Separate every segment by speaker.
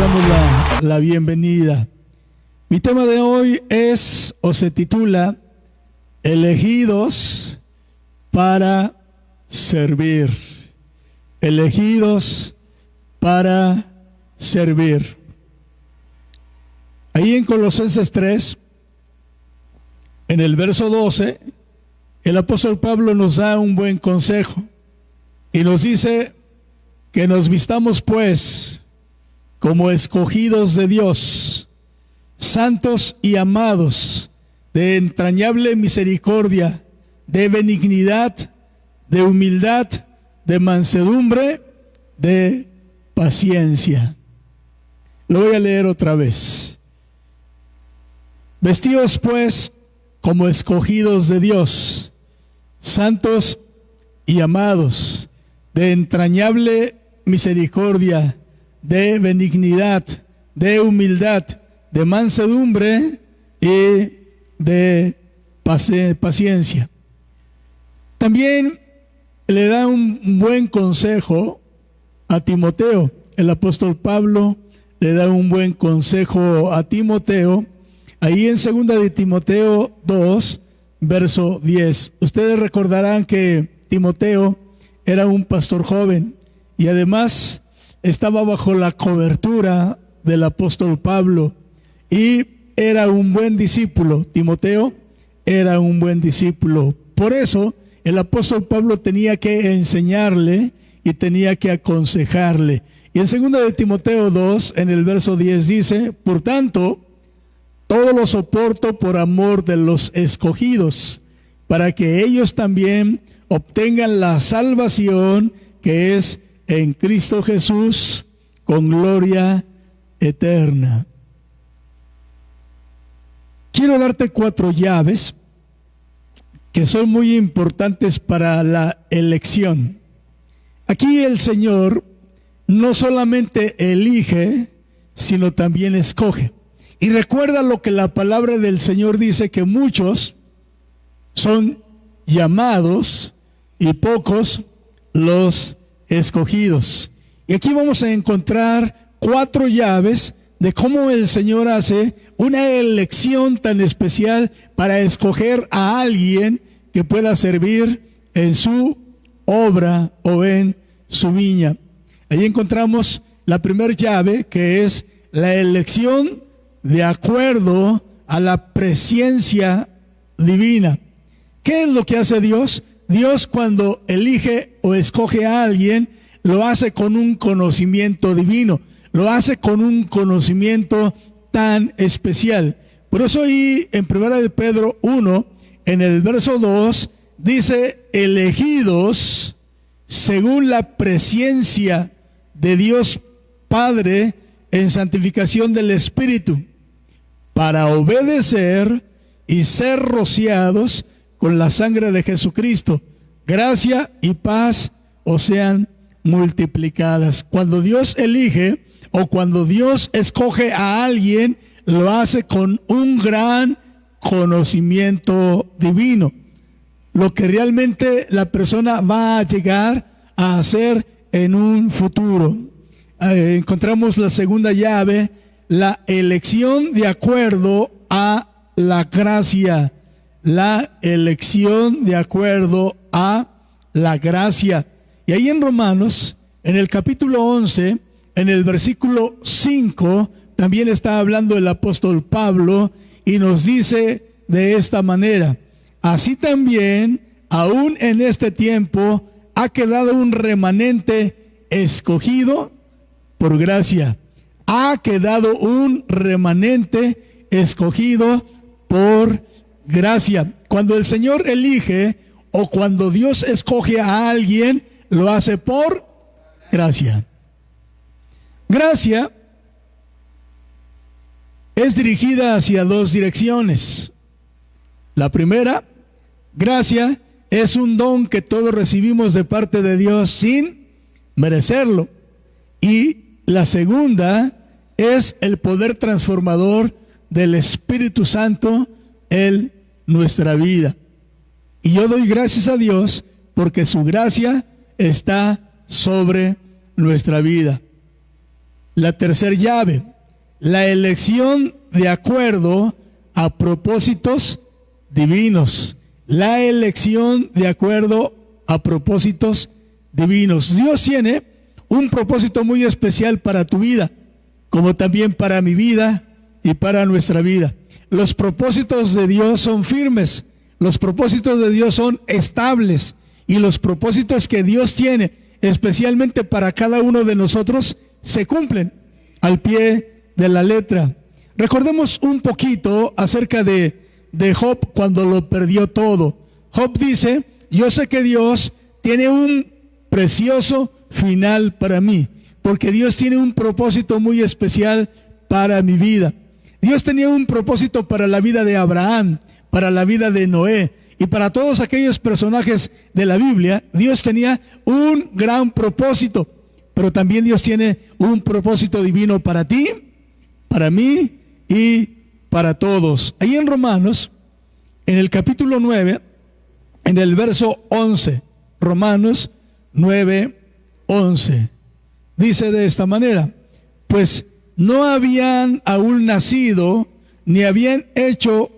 Speaker 1: damos la bienvenida. Mi tema de hoy es, o se titula, Elegidos para servir. Elegidos para servir. Ahí en Colosenses 3, en el verso 12, el apóstol Pablo nos da un buen consejo y nos dice que nos vistamos pues como escogidos de Dios, santos y amados, de entrañable misericordia, de benignidad, de humildad, de mansedumbre, de paciencia. Lo voy a leer otra vez. Vestidos pues como escogidos de Dios, santos y amados, de entrañable misericordia, de benignidad, de humildad, de mansedumbre y de paciencia. También le da un buen consejo a Timoteo. El apóstol Pablo le da un buen consejo a Timoteo, ahí en 2 de Timoteo 2, verso 10. Ustedes recordarán que Timoteo era un pastor joven y además estaba bajo la cobertura del apóstol Pablo y era un buen discípulo. Timoteo era un buen discípulo. Por eso el apóstol Pablo tenía que enseñarle y tenía que aconsejarle. Y en 2 de Timoteo 2, en el verso 10 dice: por tanto, todo lo soporto por amor de los escogidos, para que ellos también obtengan la salvación que es en Cristo Jesús, con gloria eterna. Quiero darte 4 llaves que son muy importantes para la elección. Aquí el Señor no solamente elige, sino también escoge. Y recuerda lo que la palabra del Señor dice, que muchos son llamados y pocos los escogidos. Y aquí vamos a encontrar 4 llaves de cómo el Señor hace una elección tan especial para escoger a alguien que pueda servir en su obra o en su viña. Ahí encontramos la primera llave, que es la elección de acuerdo a la presencia divina. ¿Qué es lo que hace Dios? Dios, cuando elige o escoge a alguien, lo hace con un conocimiento divino, lo hace con un conocimiento tan especial. Por eso ahí en 1 de Pedro 1, en el verso 2, dice: elegidos según la presencia de Dios Padre en santificación del Espíritu, para obedecer y ser rociados con la sangre de Jesucristo. Gracia y paz os sean multiplicadas. Cuando Dios elige o cuando Dios escoge a alguien, lo hace con un gran conocimiento divino. Lo que realmente la persona va a llegar a hacer en un futuro. Encontramos la segunda llave, la elección de acuerdo a la gracia. La elección de acuerdo a la gracia. Y ahí en Romanos, en el capítulo 11, en el versículo 5, también está hablando el apóstol Pablo y nos dice de esta manera: así también, aún en este tiempo, ha quedado un remanente escogido por gracia. Ha quedado un remanente escogido por gracia. Cuando el Señor elige o cuando Dios escoge a alguien, lo hace por gracia. Gracia es dirigida hacia 2 direcciones. La primera, gracia es un don que todos recibimos de parte de Dios sin merecerlo. Y la segunda es el poder transformador del Espíritu Santo en nuestra vida. Y yo doy gracias a Dios porque su gracia está sobre nuestra vida. La tercera llave, la elección de acuerdo a propósitos divinos. La elección de acuerdo a propósitos divinos. Dios tiene un propósito muy especial para tu vida, como también para mi vida y para nuestra vida. Los propósitos de Dios son firmes, los propósitos de Dios son estables, y los propósitos que Dios tiene, especialmente para cada uno de nosotros, se cumplen al pie de la letra. Recordemos un poquito acerca de Job cuando lo perdió todo. Job dice: yo sé que Dios tiene un precioso final para mí, porque Dios tiene un propósito muy especial para mi vida. Dios tenía un propósito para la vida de Abraham, para la vida de Noé y para todos aquellos personajes de la Biblia. Dios tenía un gran propósito, pero también Dios tiene un propósito divino para ti, para mí y para todos. Ahí en Romanos, en el capítulo 9, en el verso 11, Romanos 9, 11, dice de esta manera: pues no habían aún nacido, ni habían hecho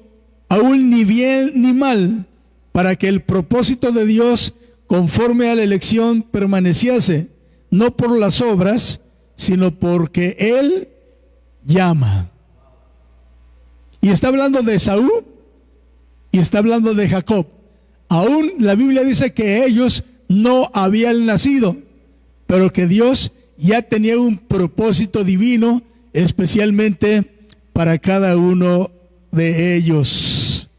Speaker 1: aún ni bien ni mal, para que el propósito de Dios conforme a la elección permaneciese, no por las obras, sino porque Él llama. Y está hablando de Esaú y está hablando de Jacob. Aún la Biblia dice que ellos no habían nacido, pero que Dios ya tenía un propósito divino, especialmente para cada uno de ellos.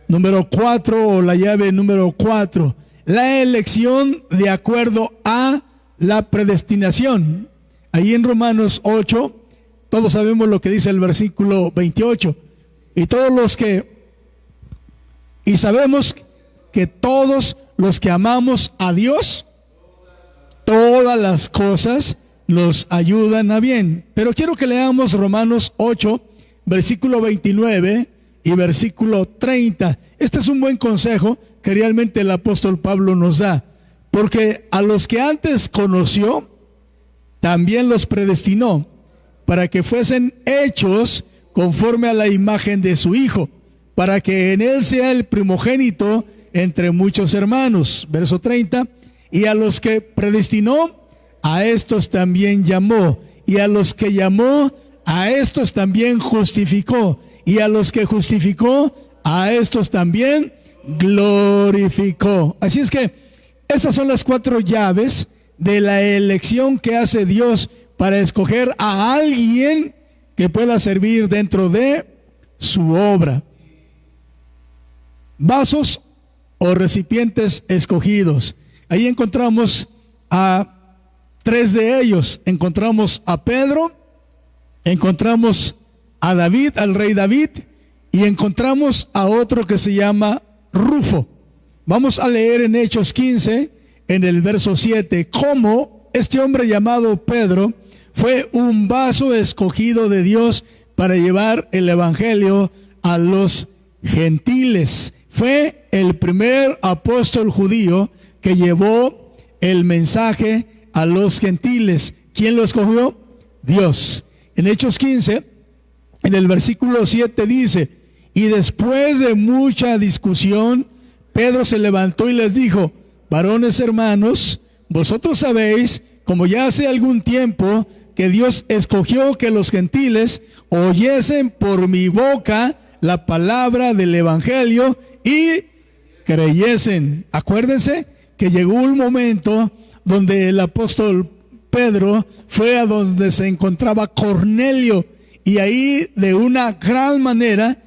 Speaker 1: Número 4, o la llave número 4, la elección de acuerdo a la predestinación. Ahí en Romanos 8, todos sabemos lo que dice el versículo 28. Y sabemos que todos los que amamos a Dios, todas las cosas nos ayudan a bien. Pero quiero que leamos Romanos 8, versículo 29 y versículo 30. Este es un buen consejo que realmente el apóstol Pablo nos da, porque a los que antes conoció, también los predestinó para que fuesen hechos conforme a la imagen de su Hijo, para que en él sea el primogénito entre muchos hermanos. Verso 30, y a los que predestinó, a estos también llamó, y a los que llamó, a estos también justificó, y a los que justificó, a estos también glorificó. Así es que esas son las 4 llaves de la elección que hace Dios para escoger a alguien que pueda servir dentro de su obra. Vasos o recipientes escogidos. Ahí encontramos a 3 de ellos. Encontramos a Pedro, encontramos a David, al rey David, y encontramos a otro que se llama Rufo. Vamos a leer en Hechos 15, en el verso 7, cómo este hombre llamado Pedro fue un vaso escogido de Dios para llevar el evangelio a los gentiles. Fue el primer apóstol judío que llevó el mensaje a los gentiles. ¿Quién lo escogió? Dios. En Hechos 15, en el versículo 7 dice: y después de mucha discusión, Pedro se levantó y les dijo: varones hermanos, vosotros sabéis, como ya hace algún tiempo, que Dios escogió que los gentiles oyesen por mi boca la palabra del evangelio y creyesen. Acuérdense que llegó un momento donde el apóstol Pedro fue a donde se encontraba Cornelio, y ahí de una gran manera,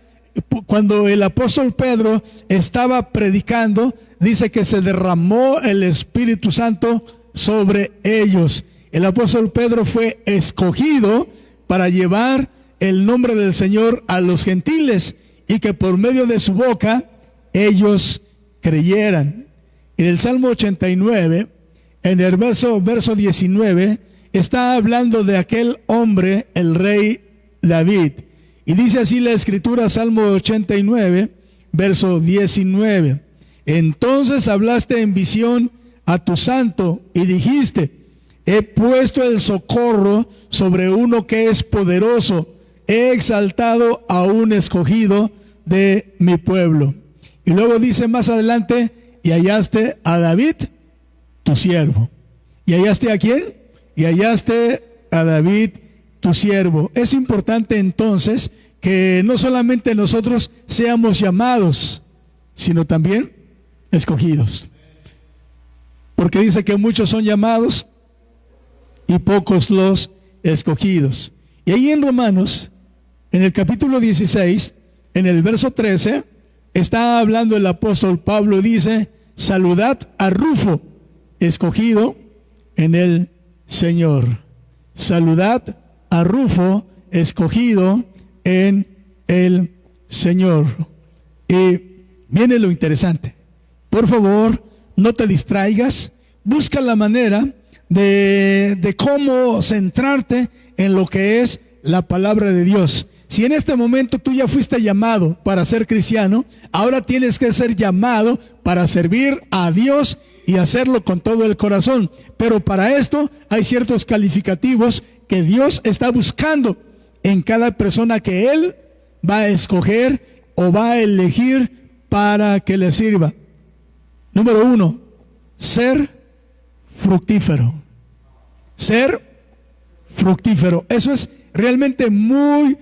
Speaker 1: cuando el apóstol Pedro estaba predicando, dice que se derramó el Espíritu Santo sobre ellos. El apóstol Pedro fue escogido para llevar el nombre del Señor a los gentiles, y que por medio de su boca ellos creyeran. En el Salmo 89, en el verso 19, está hablando de aquel hombre, el rey David. Y dice así la escritura, Salmo 89, verso 19. Entonces hablaste en visión a tu santo y dijiste: He puesto el socorro sobre uno que es poderoso. He exaltado a un escogido de mi pueblo. Y luego dice más adelante, y hallaste a David, tu siervo. ¿Y hallaste a quién? Y hallaste a David, tu siervo. Es importante entonces que no solamente nosotros seamos llamados, sino también escogidos. Porque dice que muchos son llamados y pocos los escogidos. Y ahí en Romanos, en el capítulo 16, en el verso 13, está hablando el apóstol Pablo y dice, saludad a Rufo, escogido en el Señor. Saludad a Rufo, escogido en el Señor. Y viene lo interesante. Por favor, no te distraigas. Busca la manera de cómo centrarte en lo que es la palabra de Dios. Si en este momento tú ya fuiste llamado para ser cristiano, ahora tienes que ser llamado para servir a Dios y hacerlo con todo el corazón. Pero para esto hay ciertos calificativos que Dios está buscando en cada persona que Él va a escoger o va a elegir para que le sirva. Número 1, ser fructífero. Ser fructífero. Eso es realmente muy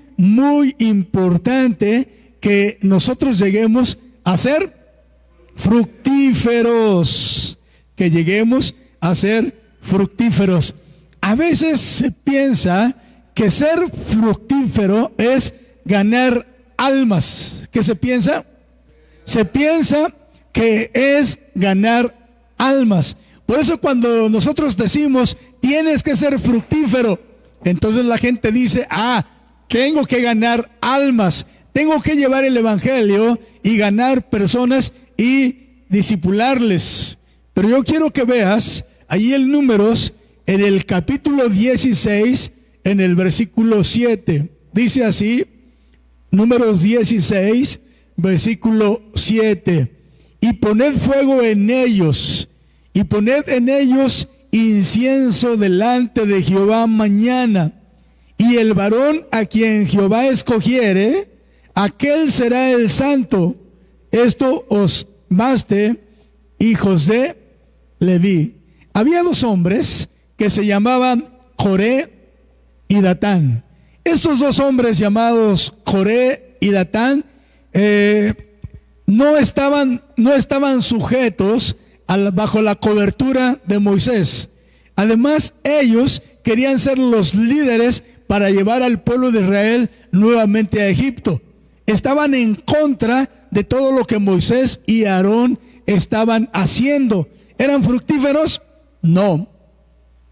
Speaker 1: importante, que nosotros lleguemos a ser fructíferos. Que lleguemos a ser fructíferos. A veces se piensa que ser fructífero es ganar almas. ¿Qué se piensa? Se piensa que es ganar almas. Por eso cuando nosotros decimos tienes que ser fructífero, entonces la gente dice, tengo que ganar almas, tengo que llevar el evangelio y ganar personas y discipularles. Pero yo quiero que veas ahí en Números, en el capítulo 16, en el versículo 7. Dice así, Números 16, versículo 7. Y poned fuego en ellos, y poned en ellos incienso delante de Jehová mañana. Y el varón a quien Jehová escogiere, aquel será el santo. Esto os baste, hijos de Leví. Había dos hombres que se llamaban Coré y Datán. Estos dos hombres llamados Coré y Datán no estaban sujetos bajo la cobertura de Moisés. Además, ellos querían ser los líderes para llevar al pueblo de Israel nuevamente a Egipto. Estaban en contra de todo lo que Moisés y Aarón estaban haciendo. ¿Eran fructíferos? No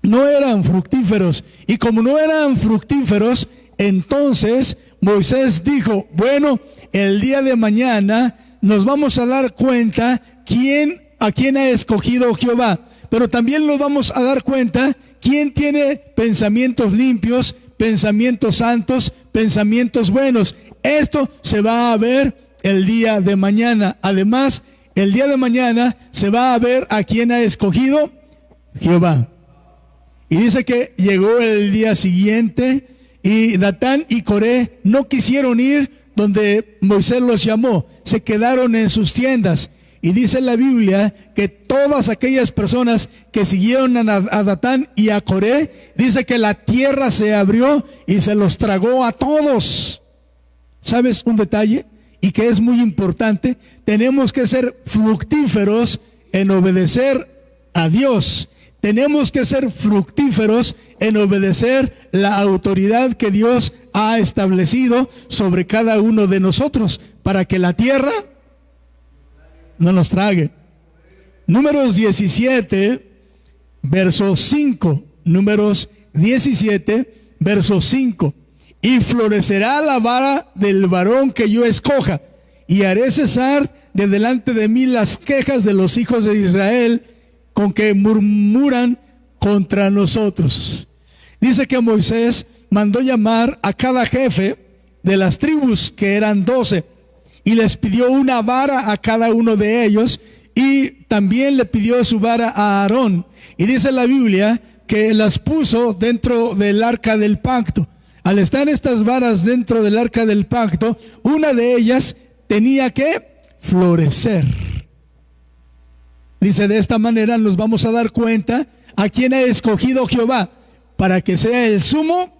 Speaker 1: eran fructíferos. Y como no eran fructíferos, entonces Moisés dijo, bueno, el día de mañana nos vamos a dar cuenta a quién ha escogido Jehová, pero también nos vamos a dar cuenta quién tiene pensamientos limpios, pensamientos santos, pensamientos buenos. Esto se va a ver el día de mañana. Además, el día de mañana se va a ver a quién ha escogido Jehová. Y dice que llegó el día siguiente y Datán y Coré no quisieron ir donde Moisés los llamó, se quedaron en sus tiendas. Y dice la Biblia que todas aquellas personas que siguieron a Datán y a Coré, dice que la tierra se abrió y se los tragó a todos. ¿Sabes un detalle? Y que es muy importante, tenemos que ser fructíferos en obedecer a Dios. Tenemos que ser fructíferos en obedecer la autoridad que Dios ha establecido sobre cada uno de nosotros, para que la tierra no nos trague. Números 17, verso 5. Números 17, verso 5. Y florecerá la vara del varón que yo escoja, y haré cesar de delante de mí las quejas de los hijos de Israel con que murmuran contra nosotros. Dice que Moisés mandó llamar a cada jefe de las tribus, que eran 12, y les pidió una vara a cada uno de ellos, y también le pidió su vara a Aarón. Y dice la Biblia que las puso dentro del arca del pacto. Al estar estas varas dentro del arca del pacto, una de ellas tenía que florecer. Dice, de esta manera nos vamos a dar cuenta a quién ha escogido Jehová para que sea el sumo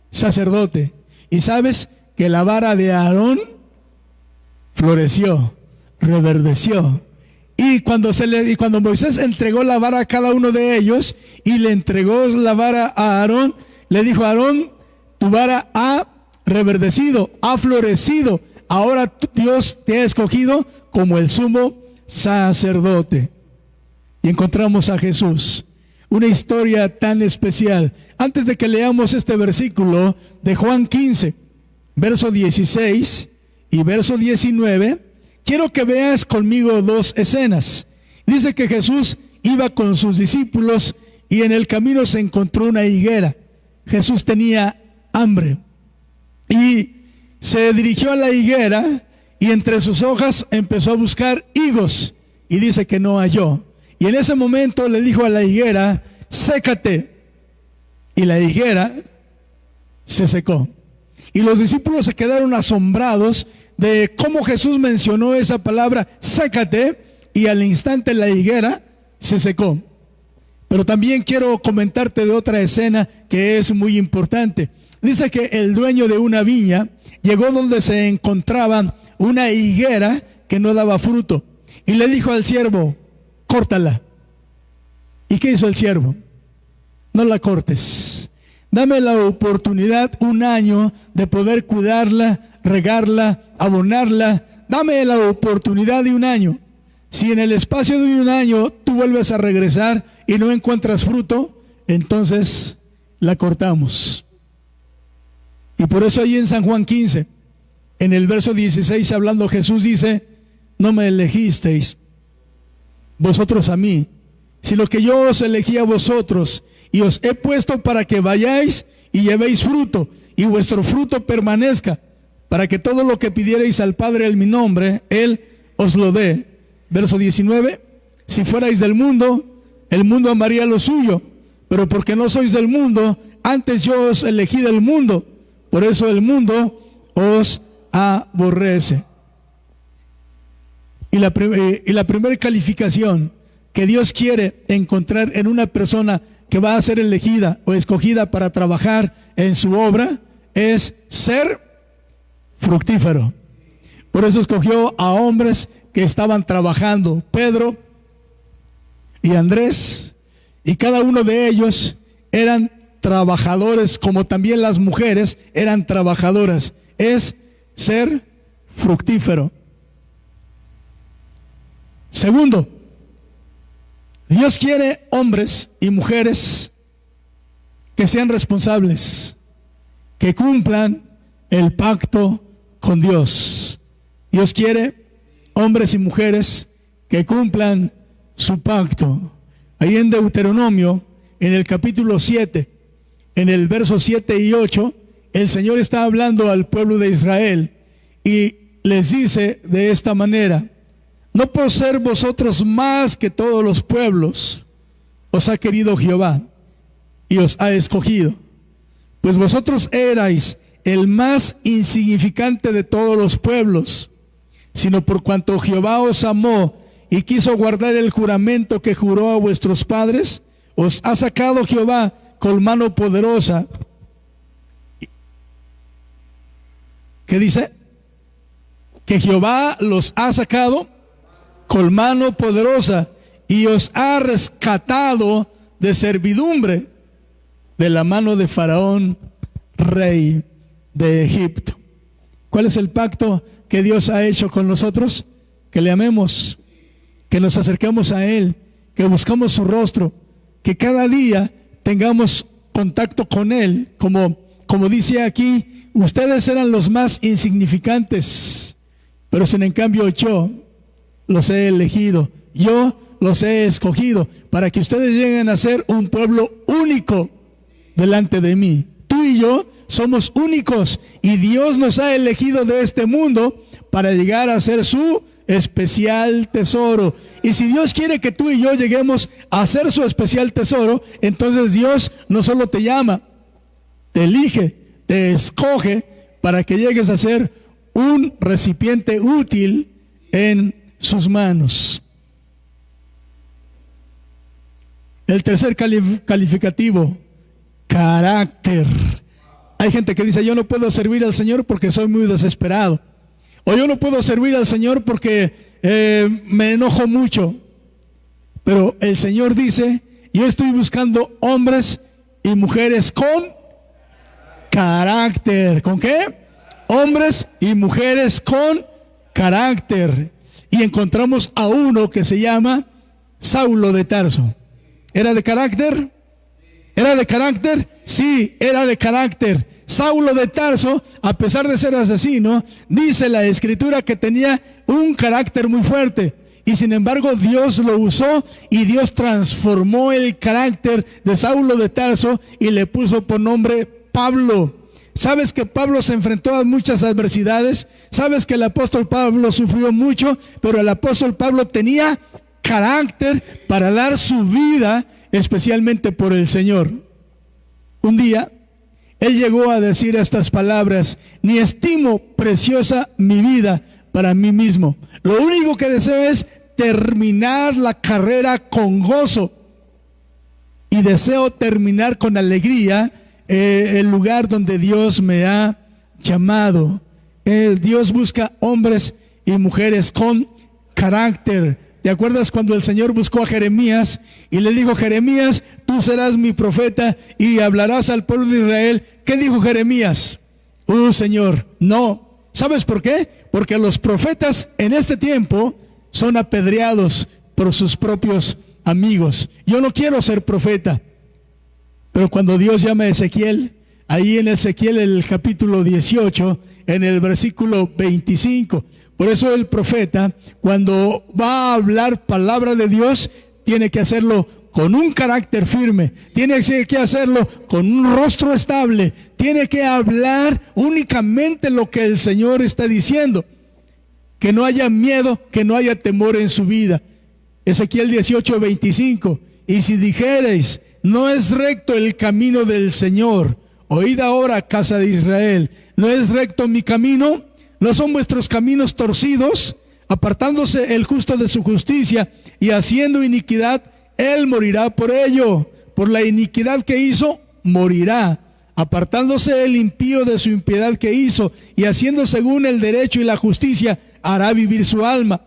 Speaker 1: sacerdote. Y sabes que la vara de Aarón floreció, reverdeció. Y cuando Moisés entregó la vara a cada uno de ellos y le entregó la vara a Aarón, le dijo a Aarón, tu vara ha reverdecido, ha florecido. Ahora Dios te ha escogido como el sumo sacerdote. Y encontramos a Jesús. Una historia tan especial. Antes de que leamos este versículo de Juan 15, verso 16 y verso 19, quiero que veas conmigo dos escenas. Dice que Jesús iba con sus discípulos y en el camino se encontró una higuera. Jesús tenía hambre y se dirigió a la higuera y entre sus hojas empezó a buscar higos y dice que no halló. Y en ese momento le dijo a la higuera, sécate. Y la higuera se secó. Y los discípulos se quedaron asombrados de cómo Jesús mencionó esa palabra, sécate, y al instante la higuera se secó. Pero también quiero comentarte de otra escena que es muy importante. Dice que el dueño de una viña llegó donde se encontraba una higuera que no daba fruto y le dijo al siervo, córtala. ¿Y qué hizo el siervo? No la cortes. Dame la oportunidad un año de poder cuidarla, regarla, abonarla. Dame la oportunidad de un año. Si en el espacio de un año tú vuelves a regresar y no encuentras fruto, entonces la cortamos. Y por eso ahí en San Juan 15, en el verso 16, hablando Jesús dice, no me elegisteis vosotros a mí, sino que yo os elegí a vosotros y os he puesto para que vayáis y llevéis fruto y vuestro fruto permanezca, para que todo lo que pidierais al Padre en mi nombre, Él os lo dé. Verso 19, si fuerais del mundo, el mundo amaría lo suyo, pero porque no sois del mundo, antes yo os elegí del mundo, por eso el mundo os aborrece. Y la primera calificación que Dios quiere encontrar en una persona que va a ser elegida o escogida para trabajar en su obra es ser fructífero. Por eso escogió a hombres que estaban trabajando, Pedro y Andrés, y cada uno de ellos eran trabajadores, como también las mujeres eran trabajadoras. Es ser fructífero. Segundo, Dios quiere hombres y mujeres que sean responsables, que cumplan el pacto con Dios. Dios quiere hombres y mujeres que cumplan su pacto. Ahí en Deuteronomio, en el capítulo 7, en el verso 7 y 8, el Señor está hablando al pueblo de Israel y les dice de esta manera, no por ser vosotros más que todos los pueblos, os ha querido Jehová y os ha escogido, pues vosotros erais el más insignificante de todos los pueblos, sino por cuanto Jehová os amó y quiso guardar el juramento que juró a vuestros padres, os ha sacado Jehová con mano poderosa. ¿Qué dice? Que Jehová los ha sacado con mano poderosa y os ha rescatado de servidumbre de la mano de Faraón, rey de Egipto. ¿Cuál es el pacto que Dios ha hecho con nosotros? Que le amemos, que nos acerquemos a Él, que buscamos su rostro, que cada día tengamos contacto con Él, como dice aquí, ustedes eran los más insignificantes, pero sin en cambio yo los he elegido, yo los he escogido, para que ustedes lleguen a ser un pueblo único delante de mí. Tú y yo somos únicos y Dios nos ha elegido de este mundo para llegar a ser su especial tesoro. Y si Dios quiere que tú y yo lleguemos a ser su especial tesoro, entonces Dios no solo te llama, te elige, te escoge para que llegues a ser un recipiente útil en sus manos. El tercer calificativo, carácter. Hay gente que dice: yo no puedo servir al Señor porque soy muy desesperado, o yo no puedo servir al Señor porque me enojo mucho. Pero el Señor dice: yo estoy buscando hombres y mujeres con carácter. ¿Con qué? Hombres y mujeres con carácter. Y encontramos a uno que se llama Saulo de Tarso. ¿Era de carácter? ¿Era de carácter? Sí, era de carácter. Saulo de Tarso, a pesar de ser asesino, dice la Escritura que tenía un carácter muy fuerte. Y sin embargo Dios lo usó y Dios transformó el carácter de Saulo de Tarso y le puso por nombre Pablo. ¿Sabes que Pablo se enfrentó a muchas adversidades? ¿Sabes que el apóstol Pablo sufrió mucho? Pero el apóstol Pablo tenía carácter para dar su vida especialmente por el Señor. Un día él llegó a decir estas palabras: ni estimo preciosa mi vida para mí mismo. Lo único que deseo es terminar la carrera con gozo, y deseo terminar con alegría el lugar donde Dios me ha llamado. Dios busca hombres y mujeres con carácter. ¿Te acuerdas cuando el Señor buscó a Jeremías y le dijo: Jeremías, tú serás mi profeta y hablarás al pueblo de Israel? ¿Qué dijo Jeremías? Señor, no. ¿Sabes por qué? Porque los profetas en este tiempo son apedreados por sus propios amigos. Yo no quiero ser profeta. Pero cuando Dios llama a Ezequiel, ahí en Ezequiel, el capítulo 18, en el versículo 25, por eso el profeta, cuando va a hablar palabra de Dios, tiene que hacerlo con un carácter firme, tiene que hacerlo con un rostro estable, tiene que hablar únicamente lo que el Señor está diciendo, que no haya miedo, que no haya temor en su vida. Ezequiel 18, 25, y si dijereis: no es recto el camino del Señor, oíd ahora, casa de Israel, ¿no es recto mi camino? ¿No son vuestros caminos torcidos? Apartándose el justo de su justicia y haciendo iniquidad, él morirá por ello. Por la iniquidad que hizo, morirá. Apartándose el impío de su impiedad que hizo y haciendo según el derecho y la justicia, hará vivir su alma.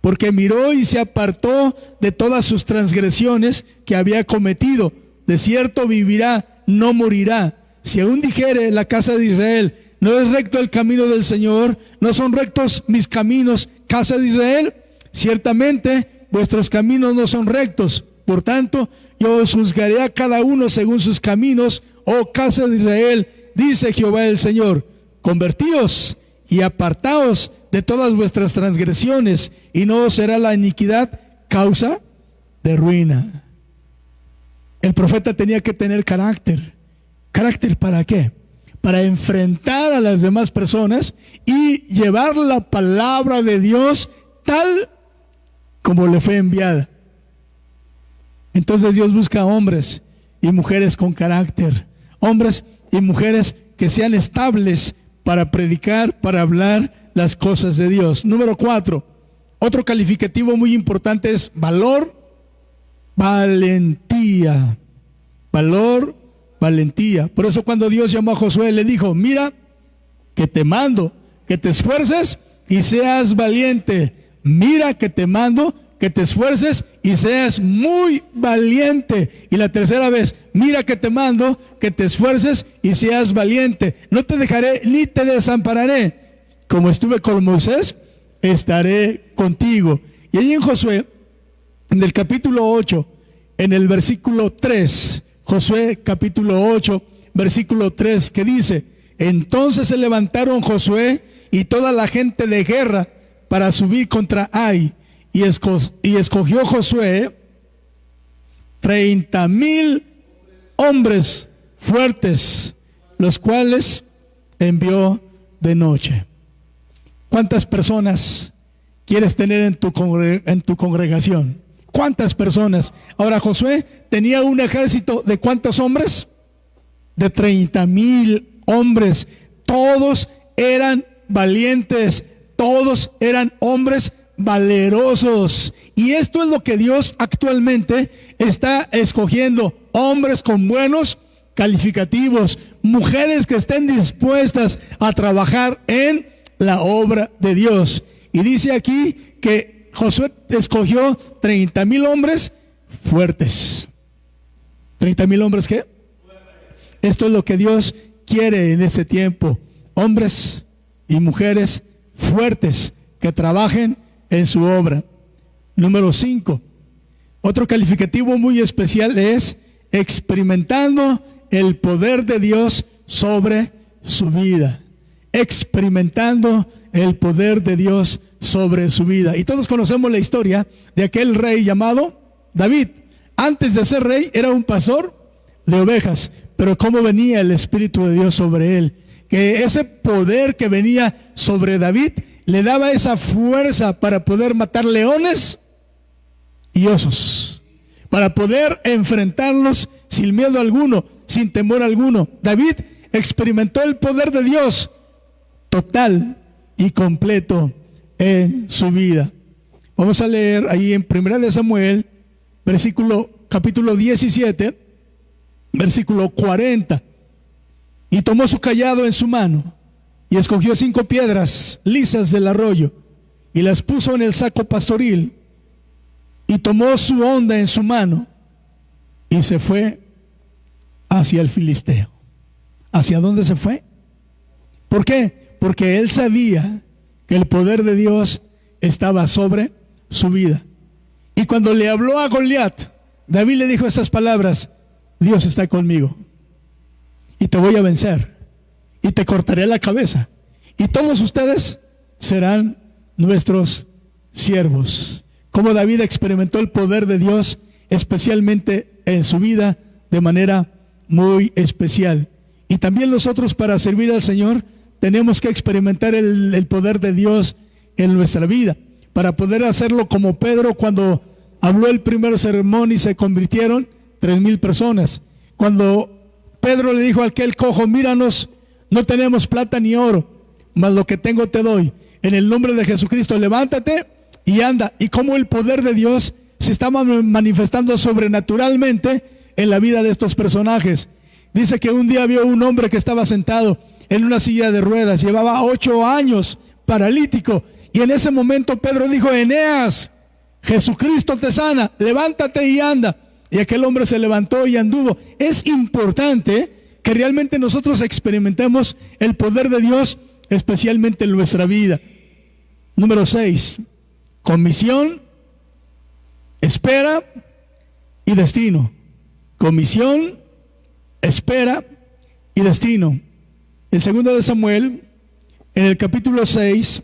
Speaker 1: Porque miró y se apartó de todas sus transgresiones que había cometido. De cierto vivirá, no morirá. Si aún dijere la casa de Israel: ¿no es recto el camino del Señor? ¿No son rectos mis caminos, casa de Israel? Ciertamente vuestros caminos no son rectos. Por tanto, yo os juzgaré a cada uno según sus caminos, oh casa de Israel, dice Jehová el Señor. Convertíos y apartaos de todas vuestras transgresiones, y no os será la iniquidad causa de ruina. El profeta tenía que tener carácter. ¿Carácter para qué? Para enfrentar a las demás personas y llevar la palabra de Dios tal como le fue enviada. Entonces Dios busca hombres y mujeres con carácter, hombres y mujeres que sean estables para predicar, para hablar las cosas de Dios. Número 4, otro calificativo muy importante es valor, valentía. Valor, valentía. Por eso cuando Dios llamó a Josué, le dijo: mira, que te mando, que te esfuerces y seas valiente. Mira que te mando, que te esfuerces y seas muy valiente. Y la tercera vez: mira que te mando, que te esfuerces y seas valiente. No te dejaré ni te desampararé. Como estuve con Moisés, estaré contigo. Y ahí en Josué, en el capítulo 8, en el versículo 3, Josué capítulo 8, versículo 3, que dice: entonces se levantaron Josué y toda la gente de guerra para subir contra Ai, y escogió Josué 30,000 hombres fuertes, los cuales envió de noche. ¿Cuántas personas quieres tener en tu congregación? ¿Cuántas personas? Ahora, Josué tenía un ejército de ¿cuántos hombres? De 30,000 hombres. Todos eran valientes, todos eran hombres valerosos. Y esto es lo que Dios actualmente está escogiendo: hombres con buenos calificativos, mujeres que estén dispuestas a trabajar en la obra de Dios. Y dice aquí que Josué escogió 30,000 hombres fuertes. ¿30,000 hombres qué? Esto es lo que Dios quiere en este tiempo: hombres y mujeres fuertes que trabajen en su obra. Número 5. Otro calificativo muy especial es experimentando el poder de Dios sobre su vida. Experimentando el poder de Dios sobre su vida. Y todos conocemos la historia de aquel rey llamado David. Antes de ser rey era un pastor de ovejas, pero cómo venía el Espíritu de Dios sobre él, que ese poder que venía sobre David le daba esa fuerza para poder matar leones y osos, para poder enfrentarlos sin miedo alguno, sin temor alguno. David experimentó el poder de Dios total y completo en su vida. Vamos a leer ahí en 1 Samuel, capítulo 17, versículo 40. Y tomó su cayado en su mano, y escogió 5 piedras lisas del arroyo, y las puso en el saco pastoril, y tomó su honda en su mano, y se fue hacia el filisteo. ¿Hacia dónde se fue? ¿Por qué? Porque él sabía que el poder de Dios estaba sobre su vida. Y cuando le habló a Goliat, David le dijo estas palabras: Dios está conmigo, y te voy a vencer, y te cortaré la cabeza, y todos ustedes serán nuestros siervos. Como David experimentó el poder de Dios, especialmente en su vida, de manera muy especial. Y también nosotros, para servir al Señor, tenemos que experimentar el poder de Dios en nuestra vida, para poder hacerlo como Pedro cuando habló el primer sermón y se convirtieron 3,000 personas. Cuando Pedro le dijo a aquel cojo: míranos, no tenemos plata ni oro, mas lo que tengo te doy. En el nombre de Jesucristo, levántate y anda. Y cómo el poder de Dios se estaba manifestando sobrenaturalmente en la vida de estos personajes. Dice que un día vio un hombre que estaba sentado en una silla de ruedas, llevaba 8 años paralítico, y en ese momento Pedro dijo: Eneas, Jesucristo te sana, levántate y anda. Y aquel hombre se levantó y anduvo. Es importante que realmente nosotros experimentemos el poder de Dios, especialmente en nuestra vida. Número 6, comisión, espera y destino. Comisión, espera y destino. En 2 Samuel, en el capítulo 6,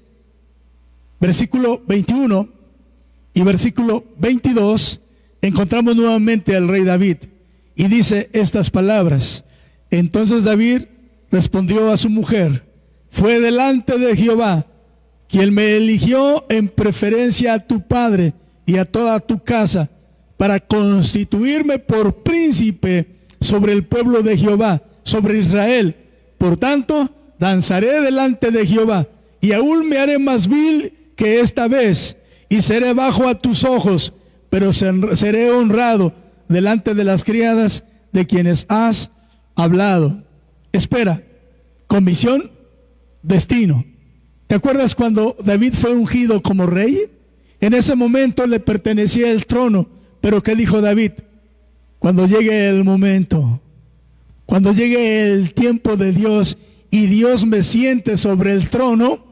Speaker 1: versículo 21 y versículo 22, encontramos nuevamente al rey David, y dice estas palabras: entonces David respondió a su mujer: fue delante de Jehová quien me eligió en preferencia a tu padre y a toda tu casa, para constituirme por príncipe sobre el pueblo de Jehová, sobre Israel. Por tanto, danzaré delante de Jehová, y aún me haré más vil que esta vez, y seré bajo a tus ojos, pero seré honrado delante de las criadas de quienes has hablado. Espera, comisión, destino. ¿Te acuerdas cuando David fue ungido como rey? En ese momento le pertenecía el trono, pero ¿qué dijo David? Cuando llegue el momento, cuando llegue el tiempo de Dios y Dios me siente sobre el trono,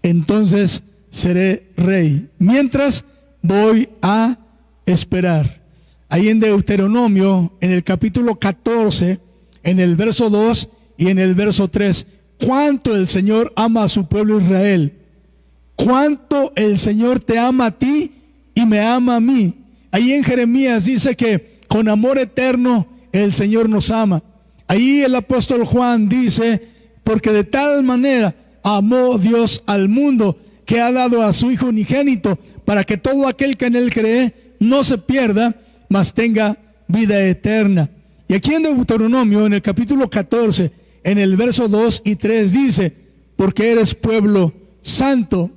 Speaker 1: entonces seré rey. Mientras voy a esperar. Ahí en Deuteronomio, en el capítulo 14, en el verso 2 y en el verso 3, cuánto el Señor ama a su pueblo Israel, cuánto el Señor te ama a ti y me ama a mí. Ahí en Jeremías dice que con amor eterno el Señor nos ama. Ahí el apóstol Juan dice: porque de tal manera amó Dios al mundo, que ha dado a su Hijo unigénito, para que todo aquel que en Él cree no se pierda, mas tenga vida eterna. Y aquí en Deuteronomio, en el capítulo 14, en el verso 2 y 3 dice: porque eres pueblo santo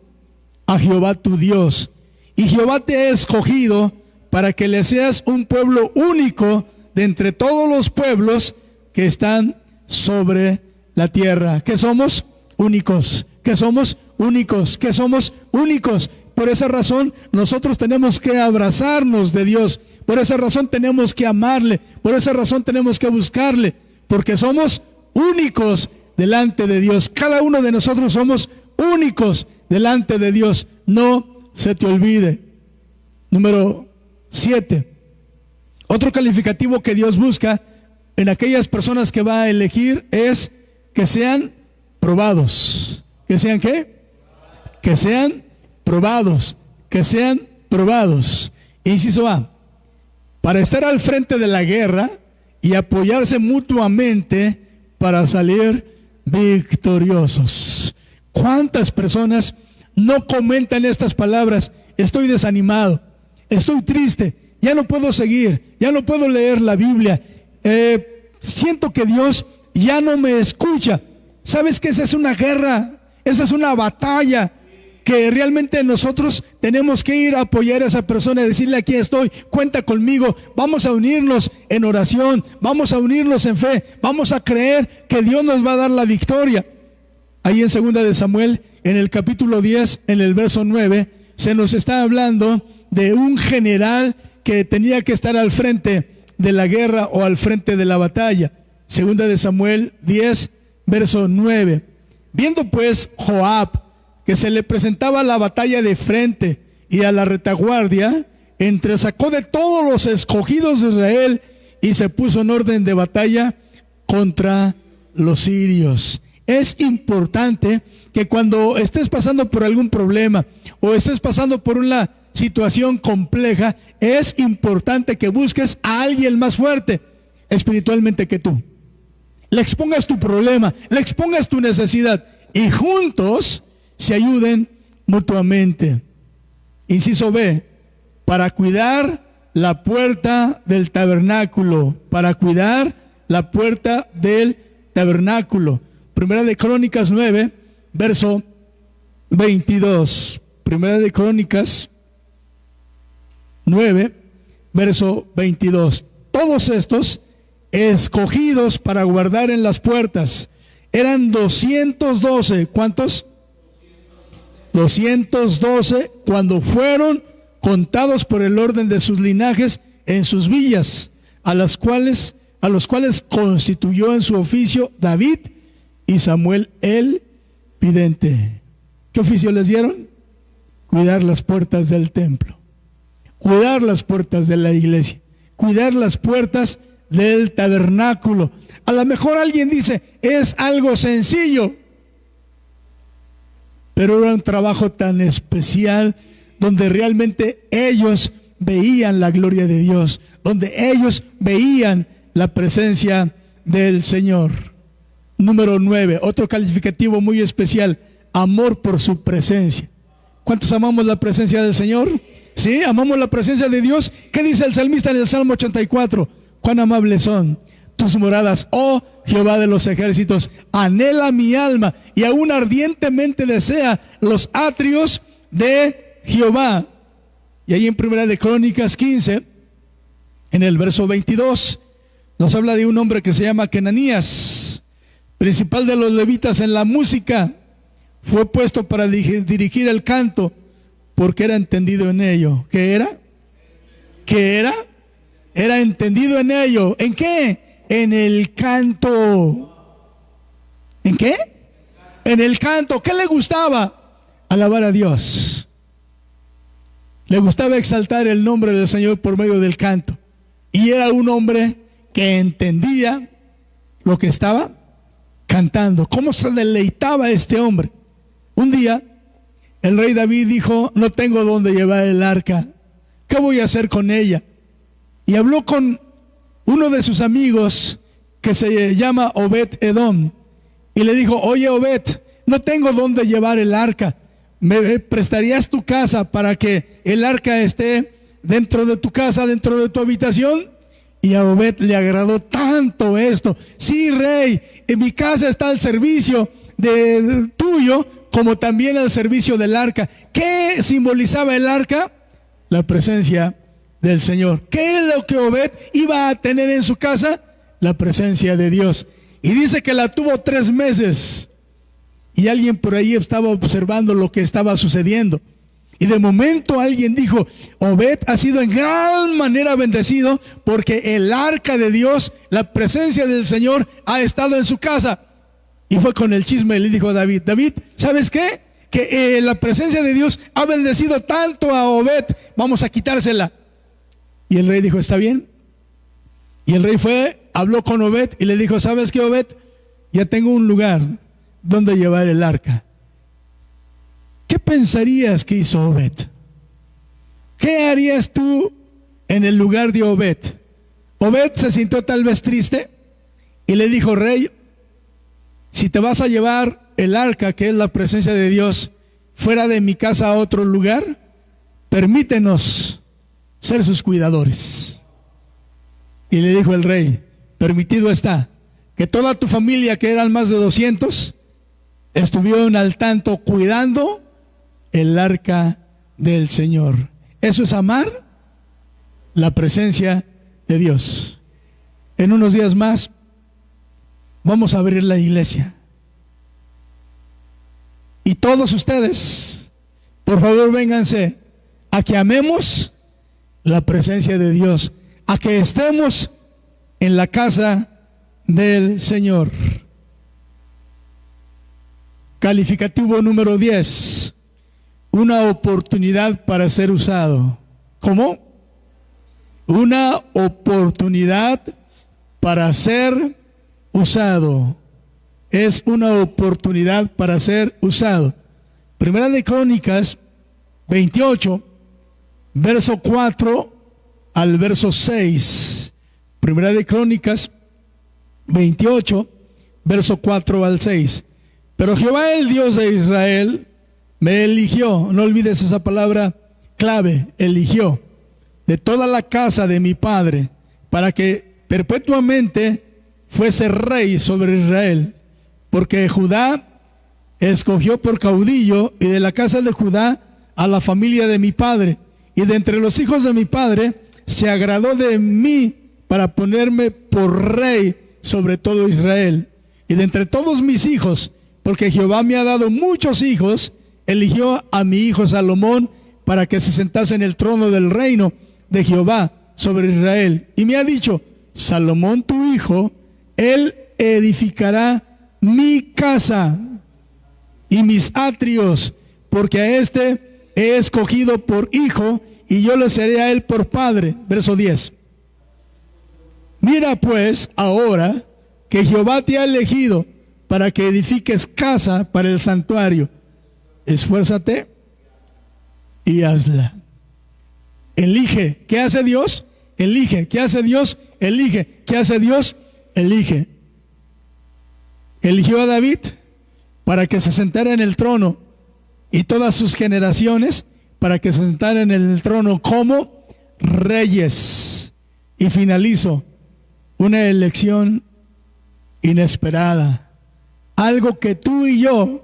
Speaker 1: a Jehová tu Dios, y Jehová te ha escogido para que le seas un pueblo único de entre todos los pueblos que están sobre la tierra. ¿Qué somos? Únicos. ¿Qué somos? Únicos. ¿Qué somos? Únicos. Por esa razón nosotros tenemos que abrazarnos de Dios. Por esa razón tenemos que amarle. Por esa razón tenemos que buscarle. Porque somos únicos delante de Dios. Cada uno de nosotros somos únicos delante de Dios. No se te olvide. Número 7. Otro calificativo que Dios busca en aquellas personas que va a elegir es que sean probados. ¿Que sean qué? Que sean probados. Que sean probados. Inciso A: para estar al frente de la guerra y apoyarse mutuamente para salir victoriosos. ¿Cuántas personas no comentan estas palabras? Estoy desanimado, estoy triste, ya no puedo seguir, ya no puedo leer la Biblia, siento que Dios ya no me escucha. ¿Sabes que esa es una guerra? Esa es una batalla que realmente nosotros tenemos que ir a apoyar a esa persona y decirle: aquí estoy, cuenta conmigo, vamos a unirnos en oración, vamos a unirnos en fe, vamos a creer que Dios nos va a dar la victoria. Ahí en 2 de Samuel, en el capítulo 10, en el verso 9, se nos está hablando de un general que tenía que estar al frente de la guerra o al frente de la batalla. 2 de Samuel 10, verso 9. Viendo pues Joab que se le presentaba la batalla de frente y a la retaguardia, entresacó de todos los escogidos de Israel y se puso en orden de batalla contra los sirios. Es importante que cuando estés pasando por algún problema o estés pasando por una situación compleja, es importante que busques a alguien más fuerte espiritualmente que tú. Le expongas tu problema, le expongas tu necesidad y juntos se ayuden mutuamente. Inciso B: para cuidar la puerta del tabernáculo. Para cuidar la puerta del tabernáculo. Primera de Crónicas 9, verso 22. Primera de Crónicas 9, verso 22. Todos estos escogidos para guardar en las puertas eran 212. ¿Cuántos? 212 cuando fueron contados por el orden de sus linajes en sus villas, a los cuales constituyó en su oficio David y Samuel el vidente. ¿Qué oficio les dieron? Cuidar las puertas del templo, cuidar las puertas de la iglesia, cuidar las puertas del tabernáculo. A lo mejor alguien dice: es algo sencillo, pero era un trabajo tan especial donde realmente ellos veían la gloria de Dios, donde ellos veían la presencia del Señor. Número 9, otro calificativo muy especial: amor por su presencia. ¿Cuántos amamos la presencia del Señor? ¿Sí? ¿Amamos la presencia de Dios? ¿Qué dice el salmista en el Salmo 84? Cuán amables son tus moradas, oh Jehová de los ejércitos. Anhela mi alma y aún ardientemente desea los atrios de Jehová. Y ahí en Primera de Crónicas 15, en el verso 22, nos habla de un hombre que se llama Kenanías, principal de los levitas en la música. Fue puesto para dirigir el canto porque era entendido en ello. ¿Qué era? ¿Qué era? Era entendido en ello. ¿En qué? En el canto. ¿En qué? En el canto. ¿Qué le gustaba? Alabar a Dios. Le gustaba exaltar el nombre del Señor por medio del canto. Y era un hombre que entendía lo que estaba cantando. ¿Cómo se deleitaba este hombre? Un día, el rey David dijo: no tengo dónde llevar el arca. ¿Qué voy a hacer con ella? Y habló con uno de sus amigos que se llama Obed Edom y le dijo: oye Obed, no tengo dónde llevar el arca, ¿me prestarías tu casa para que el arca esté dentro de tu casa, dentro de tu habitación? Y a Obed le agradó tanto esto. Sí, rey, en mi casa está al servicio tuyo, como también al servicio del arca. ¿Qué simbolizaba el arca? La presencia del Señor. ¿Qué es lo que Obed iba a tener en su casa? La presencia de Dios. Y dice que la tuvo 3 meses. Y alguien por ahí estaba observando lo que estaba sucediendo. Y de momento alguien dijo: Obed ha sido en gran manera bendecido porque el arca de Dios, la presencia del Señor, ha estado en su casa. Y fue con el chisme y le dijo a David: David, ¿sabes qué? Que la presencia de Dios ha bendecido tanto a Obed, vamos a quitársela. Y el rey dijo: está bien. Y el rey fue, habló con Obed y le dijo: ¿sabes qué, Obed? Ya tengo un lugar donde llevar el arca. ¿Qué pensarías que hizo Obed? ¿Qué harías tú en el lugar de Obed? Obed se sintió tal vez triste y le dijo: rey, si te vas a llevar el arca, que es la presencia de Dios, fuera de mi casa a otro lugar, permítenos ser sus cuidadores. Y le dijo el rey: permitido está que toda tu familia, que eran más de 200, estuvieron al tanto cuidando el arca del Señor. Eso es amar la presencia de Dios. En unos días más vamos a abrir la iglesia. Y todos ustedes, por favor, vénganse a que amemos la presencia de Dios, a que estemos en la casa del Señor. Calificativo número 10. Una oportunidad para ser usado. ¿Cómo? Una oportunidad para ser usado. Es una oportunidad para ser usado. Primera de Crónicas 28, verso 4 al verso 6. Primera de Crónicas 28, verso 4 al 6. Pero Jehová, el Dios de Israel, me eligió, no olvides esa palabra clave, eligió, de toda la casa de mi padre, para que perpetuamente fuese rey sobre Israel, porque Judá escogió por caudillo, y de la casa de Judá a la familia de mi padre, y de entre los hijos de mi padre se agradó de mí para ponerme por rey sobre todo Israel. Y de entre todos mis hijos, porque Jehová me ha dado muchos hijos, eligió a mi hijo Salomón para que se sentase en el trono del reino de Jehová sobre Israel. Y me ha dicho: Salomón tu hijo, él edificará mi casa y mis atrios, porque a este he escogido por hijo, y yo le seré a él por padre. Verso 10. Mira pues ahora que Jehová te ha elegido para que edifiques casa para el santuario. Esfuérzate y hazla. Elige. ¿Qué hace Dios? Elige. ¿Qué hace Dios? Elige. ¿Qué hace Dios? Elige. Eligió a David para que se sentara en el trono, y todas sus generaciones para que se sentaran en el trono como reyes. Y finalizo: una elección inesperada. Algo que tú y yo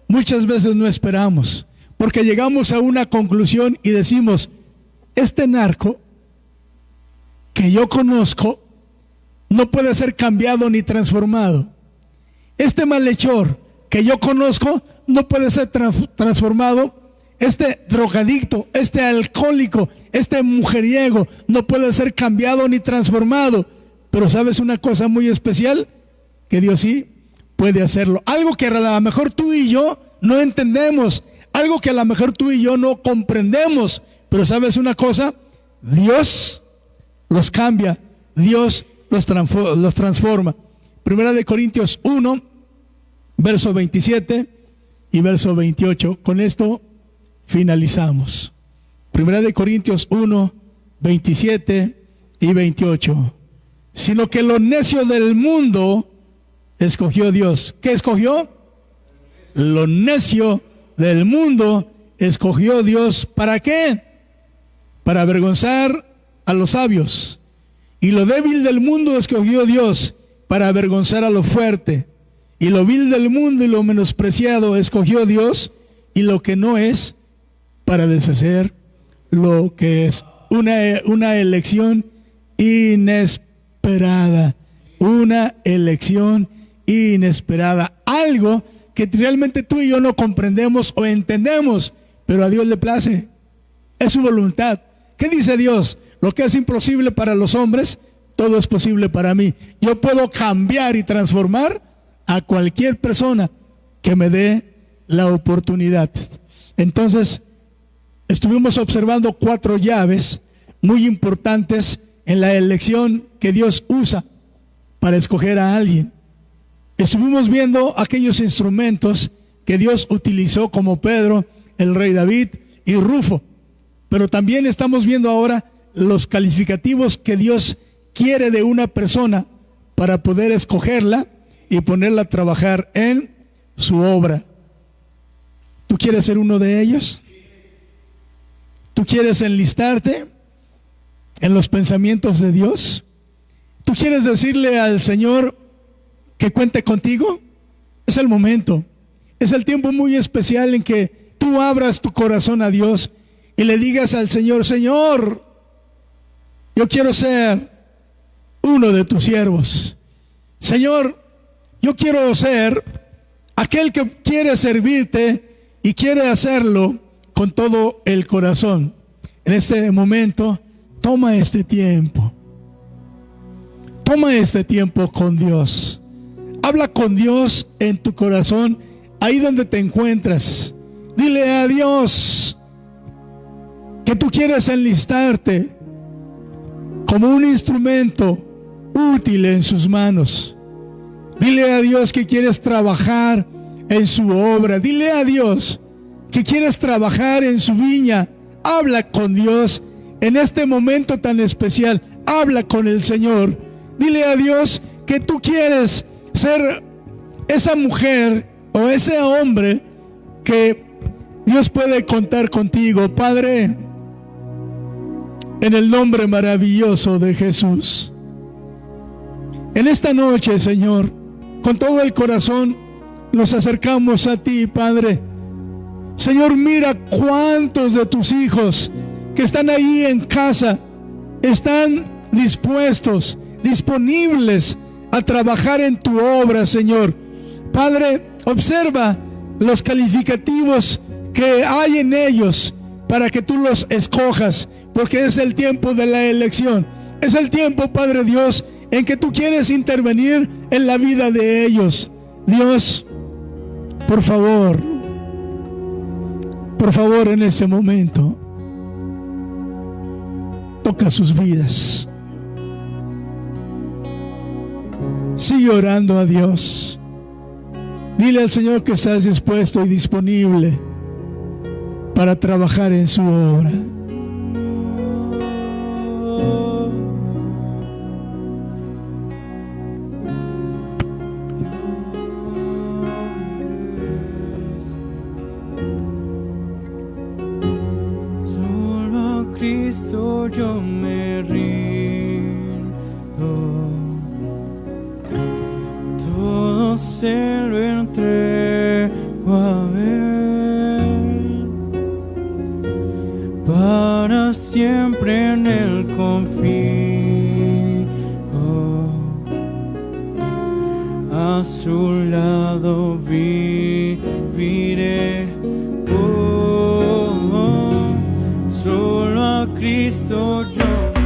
Speaker 1: muchas veces no esperamos, porque llegamos a una conclusión y decimos: este narco que yo conozco no puede ser cambiado ni transformado. Este malhechor que yo conozco no puede ser transformado. Este drogadicto, este alcohólico, este mujeriego no puede ser cambiado ni transformado. Pero ¿sabes una cosa muy especial? Que Dios sí puede hacerlo. Algo que a lo mejor tú y yo no entendemos, algo que a lo mejor tú y yo no comprendemos. Pero ¿sabes una cosa? Dios los cambia, Dios los transforma. Primera de Corintios 1, verso 27 y verso 28. Con esto finalizamos. Primera de Corintios 1, 27 y 28. Sino que lo necio del mundo escogió Dios. ¿Qué escogió? Lo necio del mundo escogió Dios, ¿para qué? Para avergonzar a los sabios. Y lo débil del mundo escogió Dios para avergonzar a lo fuerte. Y lo vil del mundo y lo menospreciado escogió Dios, y lo que no es, para deshacer lo que es. Una elección inesperada. Una elección inesperada. Algo que realmente tú y yo no comprendemos o entendemos, pero a Dios le place. Es su voluntad. ¿Qué dice Dios? Lo que es imposible para los hombres, todo es posible para mí. Yo puedo cambiar y transformar a cualquier persona que me dé la oportunidad. Entonces, estuvimos observando 4 llaves muy importantes en la elección que Dios usa para escoger a alguien. Estuvimos viendo aquellos instrumentos que Dios utilizó, como Pedro, el rey David y Rufo. Pero también estamos viendo ahora los calificativos que Dios quiere de una persona para poder escogerla y ponerla a trabajar en su obra. ¿Tú quieres ser uno de ellos? ¿Tú quieres enlistarte en los pensamientos de Dios? ¿Tú quieres decirle al Señor que cuente contigo? Es el momento. Es el tiempo muy especial en que tú abras tu corazón a Dios y le digas al Señor: Señor, yo quiero ser uno de tus siervos. Señor, yo quiero ser aquel que quiere servirte y quiere hacerlo con todo el corazón. En este momento, toma este tiempo. Toma este tiempo con Dios. Habla con Dios en tu corazón, ahí donde te encuentras. Dile a Dios que tú quieres enlistarte como un instrumento útil en sus manos. Dile a Dios que quieres trabajar en su obra. Dile a Dios que quieres trabajar en su viña. Habla con Dios en este momento tan especial. Habla con el Señor. Dile a Dios que tú quieres ser esa mujer o ese hombre que Dios puede contar contigo. Padre, en el nombre maravilloso de Jesús, en esta noche, Señor, con todo el corazón nos acercamos a ti, Padre. Señor, mira cuántos de tus hijos que están ahí en casa están dispuestos, disponibles a trabajar en tu obra, Señor. Padre, observa los calificativos que hay en ellos para que tú los escojas, porque es el tiempo de la elección. Es el tiempo, Padre Dios, en que tú quieres intervenir en la vida de ellos. Dios, por favor, en este momento, toca sus vidas. Sigue orando a Dios. Dile al Señor que estás dispuesto y disponible para trabajar en su obra.
Speaker 2: Solo a Cristo yo me rindo, todo se lo entrego a Él, para siempre en Él confío, a su lado viviré. Solo a Cristo yo